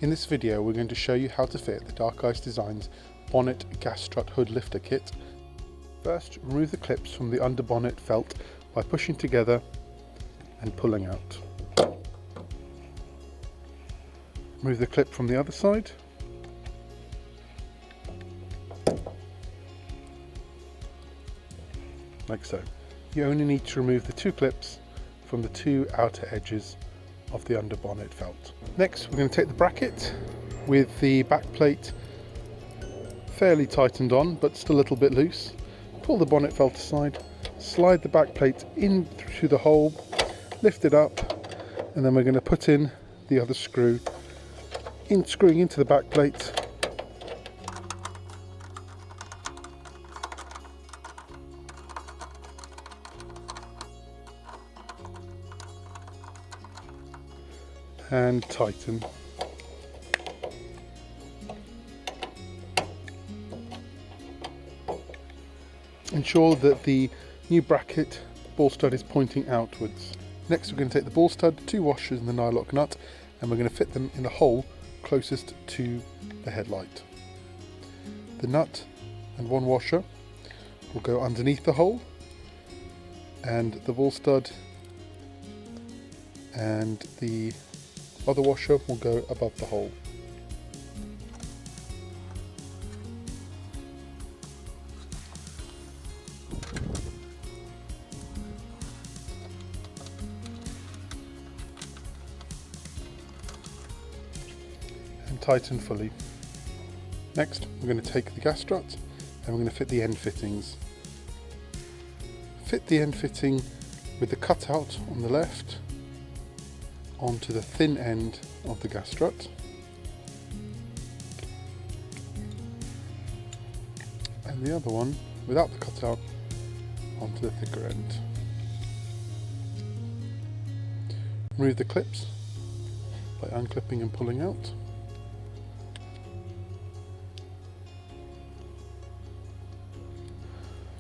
In this video we're going to show you how to fit the Dark Ice Designs Bonnet gas strut hood lifter kit. First, remove the clips from the under bonnet felt by pushing together and pulling out. Remove the clip from the other side. Like so. You only need to remove the two clips from the two outer edges of the under bonnet felt. Next, we're going to take the bracket with the back plate fairly tightened on but still a little bit loose. Pull the bonnet felt aside, slide the back plate in through the hole, lift it up, and then we're going to put in the other screw, screwing into the back plate. And tighten. Ensure that the new bracket ball stud is pointing outwards. Next, we're going to take the ball stud, two washers and the nylock nut, and we're going to fit them in the hole closest to the headlight. The nut and one washer will go underneath the hole, and the ball stud and the other washer will go above the hole. And tighten fully. Next, we're going to take the gas strut and we're going to fit the end fittings. Fit the end fitting with the cutout on the left onto the thin end of the gas strut, and the other one without the cutout onto the thicker end. Remove the clips by unclipping and pulling out.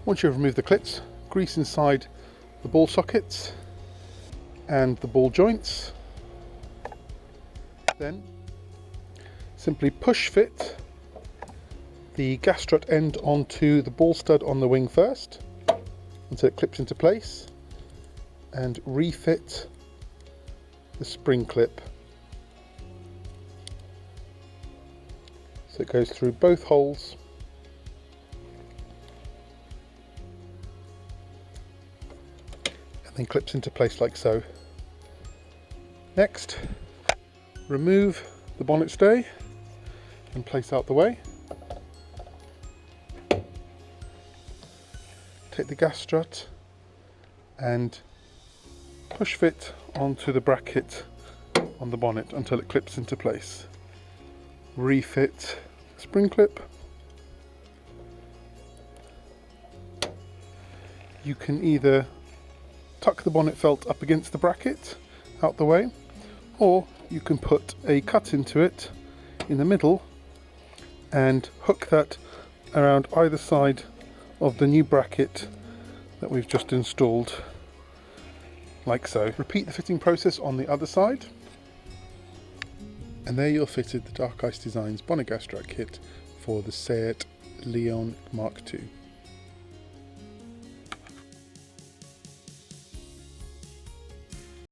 Once you've removed the clips, grease inside the ball sockets and the ball joints. Then simply push fit the gas strut end onto the ball stud on the wing first until it clips into place, and refit the spring clip so it goes through both holes and then clips into place like so. Next, remove the bonnet stay and place out the way. Take the gas strut and push fit onto the bracket on the bonnet until it clips into place. Refit the spring clip. You can either tuck the bonnet felt up against the bracket out the way, or you can put a cut into it in the middle and hook that around either side of the new bracket that we've just installed, like so. Repeat the fitting process on the other side, and there you're fitted the Dark Ice Designs Bonnet gas strut kit for the Seat Leon Mark II.